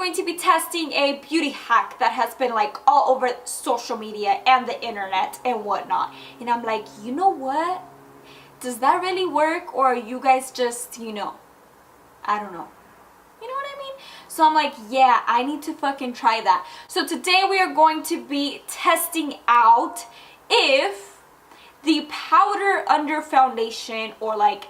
going to be testing a beauty hack that has been like all over social media and the internet and whatnot. And I'm like, you know what? Does that really work, or are you guys just, you know, I don't know. You know what I mean? So I'm like, yeah, I need to fucking try that. So today we are going to be testing out if the powder under foundation, or like,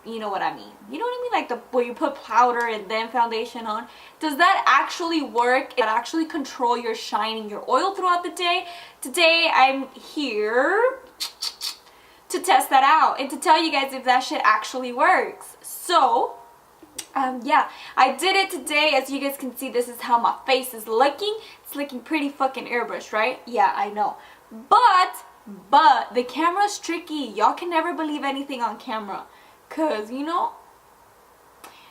you know what I mean? You know what I mean? Like the where you put powder and then foundation on. Does that actually work? Does that actually control your shine and your oil throughout the day? Today I'm here to test that out and to tell you guys if that shit actually works. So yeah, I did it today. As you guys can see, this is how my face is looking. It's looking pretty fucking airbrushed, right? Yeah, I know. But the camera's tricky. Y'all can never believe anything on camera. Cause, you know,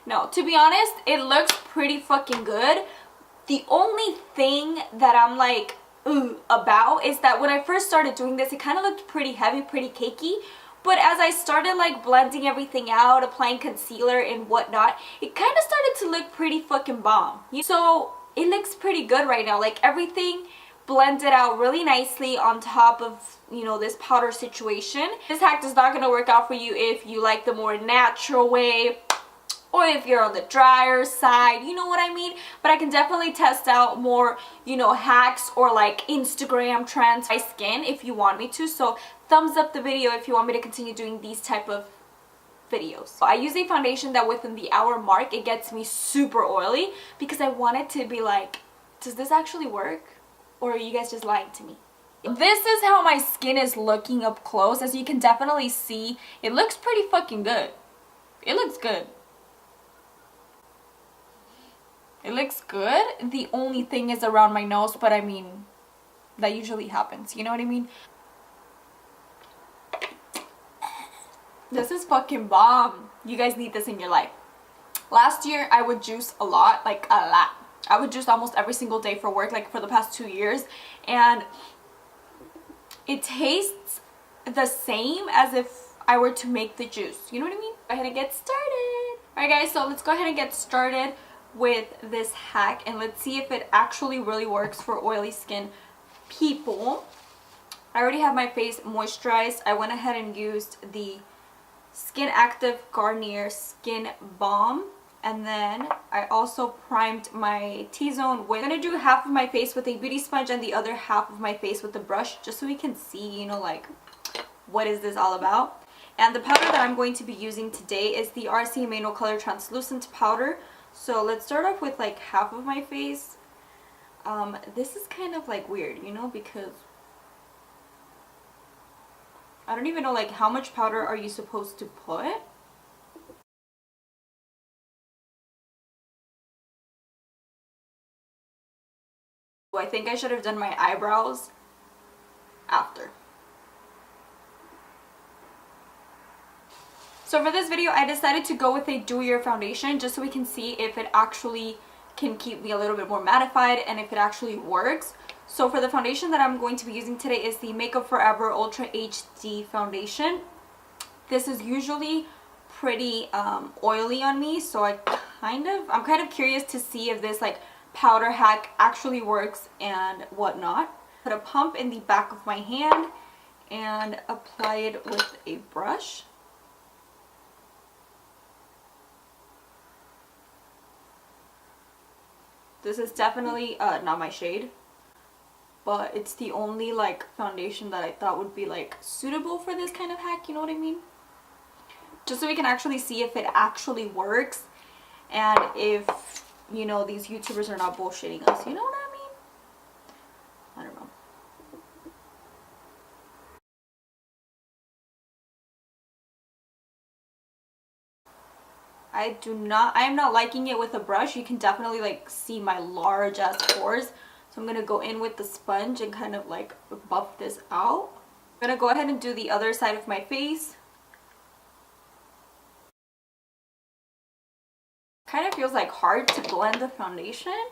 no, to be honest, it looks pretty fucking good. The only thing that I'm like, about is that when I first started doing this, it kind of looked pretty heavy, pretty cakey. But as I started like blending everything out, applying concealer and whatnot, it kind of started to look pretty fucking bomb. So it looks pretty good right now. Like everything blended out really nicely on top of, you know, this powder situation. This hack is not going to work out for you if you like the more natural way, or if you're on the drier side, you know what I mean? But I can definitely test out more, you know, hacks or like Instagram trends by skin if you want me to. So thumbs up the video if you want me to continue doing these type of videos. So I use a foundation that within the hour mark, it gets me super oily, because I want it to be like, does this actually work? Or are you guys just lying to me? This is how my skin is looking up close. As you can definitely see, it looks pretty fucking good. It looks good. It looks good. The only thing is around my nose, but I mean, that usually happens. You know what I mean? This is fucking bomb. You guys need this in your life. Last year, I would juice a lot, like a lot. I would juice almost every single day for work, like for the past 2 years. And it tastes the same as if I were to make the juice. You know what I mean? Go ahead and get started. Alright guys, so let's go ahead and get started with this hack, and let's see if it actually really works for oily skin people. I already have my face moisturized. I went ahead and used the Skin Active Garnier Skin Balm, and then I also primed my T-zone with, I'm going to do half of my face with a beauty sponge and the other half of my face with the brush, just so we can see, you know, like, what is this all about. And the powder that I'm going to be using today is the RCMA No Color Translucent Powder. So let's start off with like half of my face. This is kind of like weird, you know, because I don't even know like how much powder are you supposed to put. I think I should have done my eyebrows after. So for this video, I decided to go with a dewier foundation just so we can see if it actually can keep me a little bit more mattified and if it actually works. So for the foundation that I'm going to be using today is the Makeup Forever Ultra HD foundation. This is usually pretty oily on me, so I'm kind of curious to see if this like powder hack actually works and whatnot. Put a pump in the back of my hand and apply it with a brush. This is definitely not my shade, but it's the only like foundation that I thought would be like suitable for this kind of hack, you know what I mean? Just so we can actually see if it actually works and if, you know, these YouTubers are not bullshitting us, you know what I mean? I don't know. I am not liking it with a brush. You can definitely like see my large ass pores. So I'm going to go in with the sponge and kind of like buff this out. I'm going to go ahead and do the other side of my face. Kind of feels like hard to blend the foundation.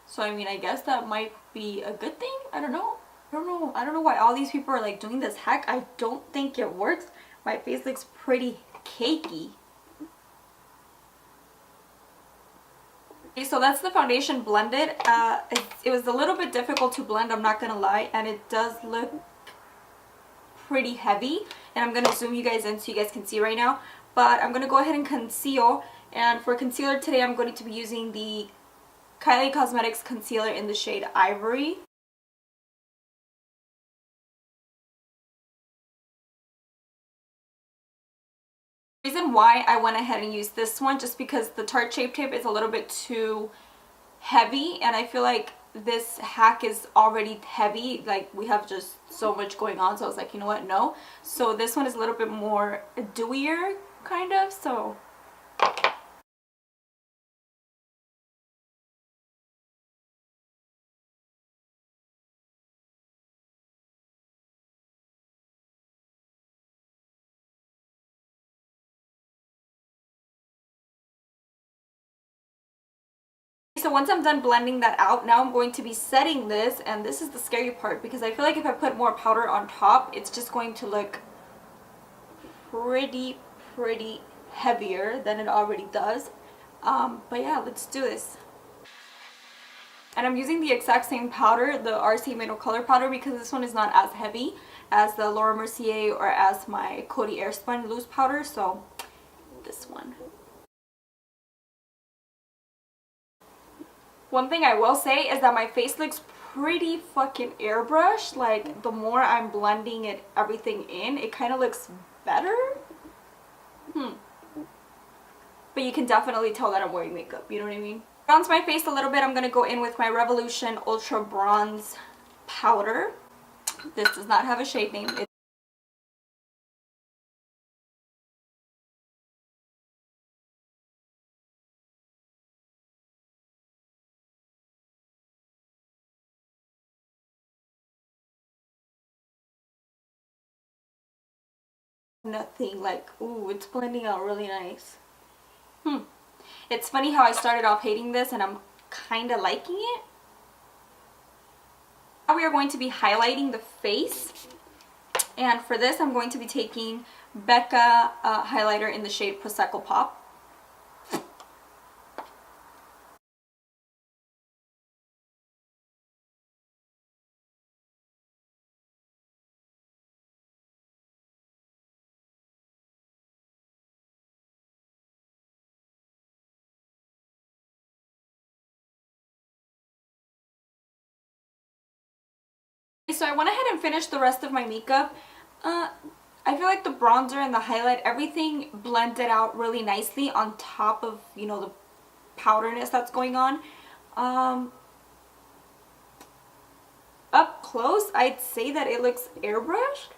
So I mean, I guess that might be a good thing. I don't know. I don't know why all these people are like doing this hack. I don't think it works. My face looks pretty cakey. Okay, so that's the foundation blended. It was a little bit difficult to blend, I'm not gonna lie, and it does look pretty heavy, and I'm gonna zoom you guys in so you guys can see right now. But I'm gonna go ahead and conceal, and for concealer today I'm going to be using the Kylie Cosmetics concealer in the shade Ivory. The reason why I went ahead and used this one, just because the Tarte Shape Tape is a little bit too heavy, and I feel like this hack is already heavy, like we have just so much going on, so I was like, you know what, no. So this one is a little bit more dewier kind of, so once I'm done blending that out, now I'm going to be setting this, and this is the scary part because I feel like if I put more powder on top, it's just going to look pretty heavier than it already does. But yeah, let's do this. And I'm using the exact same powder, the RC Mineral Color Powder, because this one is not as heavy as the Laura Mercier or as my Coty Airspun loose powder, so this one. One thing I will say is that my face looks pretty fucking airbrushed. Like, the more I'm blending it, everything in, it kind of looks better. But you can definitely tell that I'm wearing makeup, you know what I mean? Bronze my face a little bit. I'm going to go in with my Revolution Ultra Bronze Powder. This does not have a shade name. Nothing like, ooh, it's blending out really nice. It's funny how I started off hating this and I'm kind of liking it. Now we are going to be highlighting the face, and for this I'm going to be taking Becca highlighter in the shade Prosecco Pop. So I went ahead and finished the rest of my makeup. I feel like the bronzer and the highlight, everything blended out really nicely on top of, you know, the powderness that's going on. Up close, I'd say that it looks airbrushed.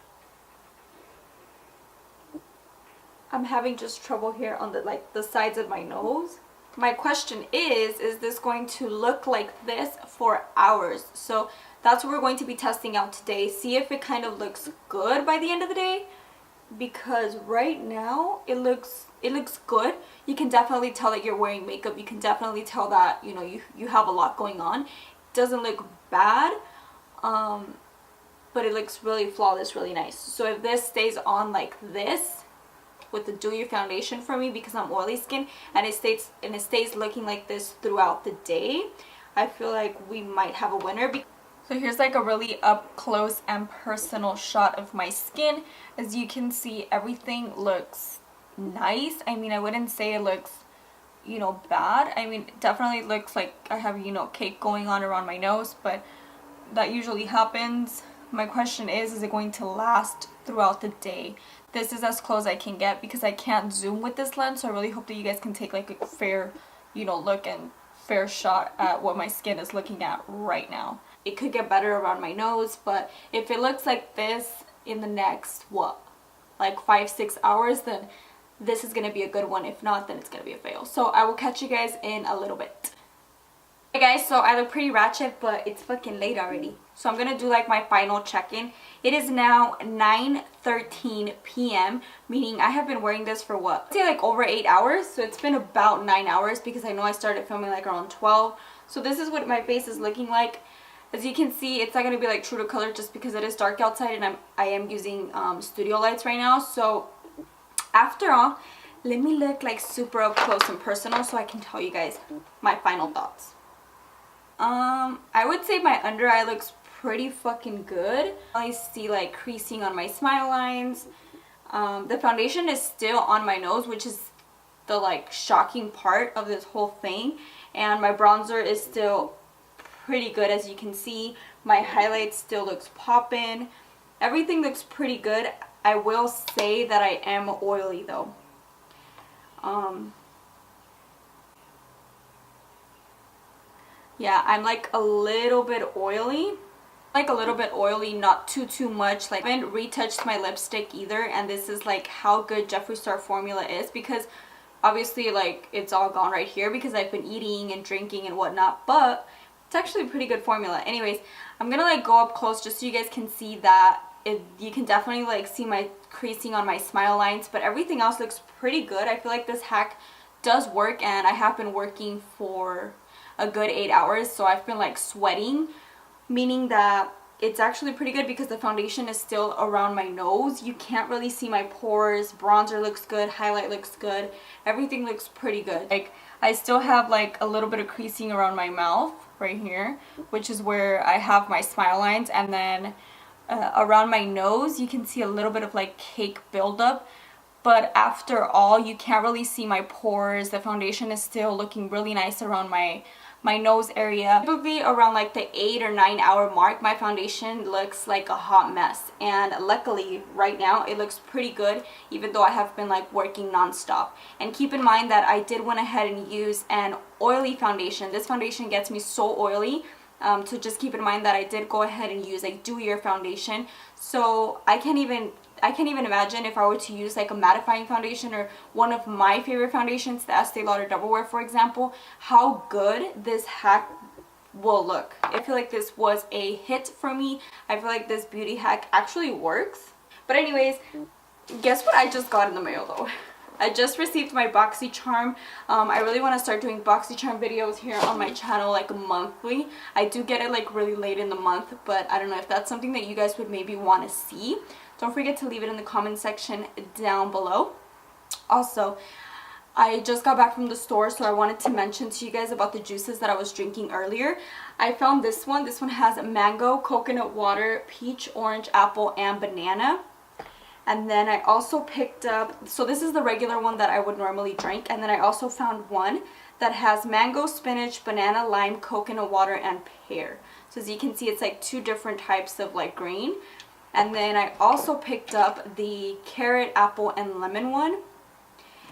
I'm having just trouble here on the sides of my nose. My question is this going to look like this for hours? So that's what we're going to be testing out today. See if it kind of looks good by the end of the day. Because right now it looks good. You can definitely tell that you're wearing makeup. You can definitely tell that, you know, you have a lot going on. It doesn't look bad, but it looks really flawless, really nice. So if this stays on like this with the dewy foundation for me, because I'm oily skin, and it stays looking like this throughout the day, I feel like we might have a winner. So here's like a really up close and personal shot of my skin. As you can see, everything looks nice. I mean, I wouldn't say it looks, you know, bad. I mean, it definitely looks like I have, you know, cake going on around my nose, but that usually happens. My question is it going to last throughout the day? This is as close I can get because I can't zoom with this lens, so I really hope that you guys can take like a fair, you know, look and fair shot at what my skin is looking at right now. It could get better around my nose, but if it looks like this in the next, what, like 5-6 hours, then this is going to be a good one. If not, then it's going to be a fail. So I will catch you guys in a little bit. Hey guys, so I look pretty ratchet, but it's fucking late already. So I'm going to do like my final check-in. It is now 9:13 p.m., meaning I have been wearing this for what? I'd say like over 8 hours. So it's been about 9 hours because I know I started filming like around 12. So this is what my face is looking like. As you can see, it's not going to be like true to color just because it is dark outside and I am using studio lights right now. So after all, let me look like super up close and personal so I can tell you guys my final thoughts. I would say my under eye looks pretty fucking good. I see like creasing on my smile lines. The foundation is still on my nose, which is the like shocking part of this whole thing, and my bronzer is still pretty good. As you can see, my highlight still looks poppin'. Everything looks pretty good. I will say that I am oily though. Yeah, I'm like a little bit oily. Like a little bit oily, not too much. Like I haven't retouched my lipstick either, and this is like how good Jeffree Star formula is, because obviously like it's all gone right here because I've been eating and drinking and whatnot, but it's actually a pretty good formula. Anyways, I'm gonna like go up close just so you guys can see that you can definitely like see my creasing on my smile lines, but everything else looks pretty good. I feel like this hack does work, and I have been working for a good 8 hours, so I've been like sweating, meaning that it's actually pretty good because the foundation is still around my nose. You can't really see my pores. Bronzer looks good, highlight looks good, everything looks pretty good. Like I still have like a little bit of creasing around my mouth right here, which is where I have my smile lines, and then around my nose you can see a little bit of like cake buildup, but after all you can't really see my pores. The foundation is still looking really nice around my nose area. Typically around like the 8 or 9 hour mark, my foundation looks like a hot mess, and luckily right now it looks pretty good, even though I have been like working non-stop. And keep in mind that I did went ahead and use an oily foundation. This foundation gets me so oily, so just keep in mind that I did go ahead and use a dewier foundation. So I can't even imagine if I were to use like a mattifying foundation or one of my favorite foundations, the Estee Lauder Double Wear for example, how good this hack will look. I feel like this was a hit for me. I feel like this beauty hack actually works. But anyways, guess what I just got in the mail though? I just received my BoxyCharm. I really want to start doing BoxyCharm videos here on my channel like monthly. I do get it like really late in the month, but I don't know if that's something that you guys would maybe want to see. Don't forget to leave it in the comment section down below. Also, I just got back from the store, so I wanted to mention to you guys about the juices that I was drinking earlier. I found this one. This one has mango, coconut water, peach, orange, apple, and banana. And then I also picked up, so this is the regular one that I would normally drink, and then I also found one that has mango, spinach, banana, lime, coconut water, and pear. So as you can see, it's like 2 different types of like green. And then I also picked up the carrot, apple, and lemon one.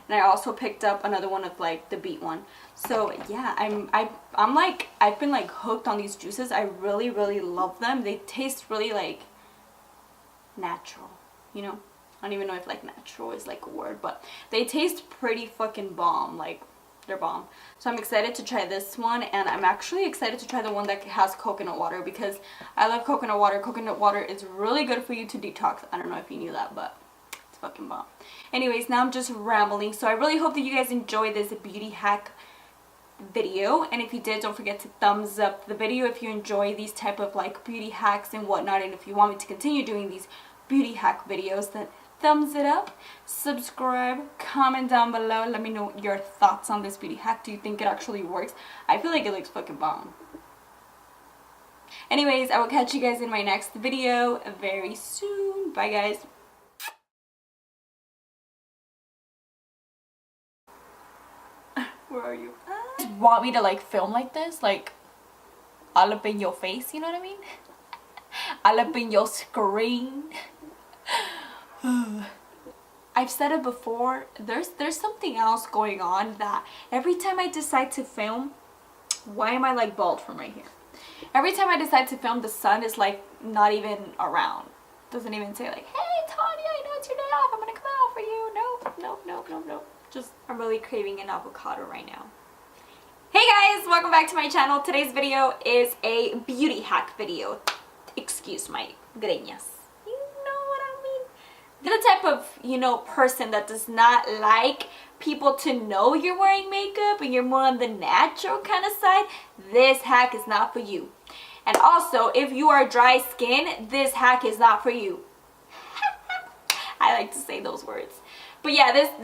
And I also picked up another one of like the beet one. So yeah, I'm like, I've been like hooked on these juices. I really love them. They taste really like natural, you know? I don't even know if like natural is like a word, but they taste pretty fucking bomb. Like they're bomb. So I'm excited to try this one, and I'm actually excited to try the one that has coconut water because I love coconut water. Coconut water is really good for you to detox. I don't know if you knew that, but it's fucking bomb. Anyways, now I'm just rambling. So I really hope that you guys enjoyed this beauty hack video, and if you did, don't forget to thumbs up the video if you enjoy these type of like beauty hacks and whatnot. And if you want me to continue doing these beauty hack videos, then thumbs it up, subscribe, comment down below. Let me know your thoughts on this beauty hack. Do you think it actually works? I feel like it looks fucking bomb. Anyways, I will catch you guys in my next video very soon. Bye guys. Where are you? You want me to like film like this? Like all up in your face, you know what I mean? All up in your screen. I've said it before, there's something else going on that every time I decide to film, why am I like bald from right here? Every time I decide to film, the sun is like not even around. Doesn't even say like, hey Tanya, I know it's your day off, I'm gonna come out for you. Nope. Just, I'm really craving an avocado right now. Hey guys, welcome back to my channel. Today's video is a beauty hack video. Excuse my greñas. The type of, you know, person that does not like people to know you're wearing makeup and you're more on the natural kind of side, this hack is not for you. And also, if you are dry skin, this hack is not for you. I like to say those words. But yeah, this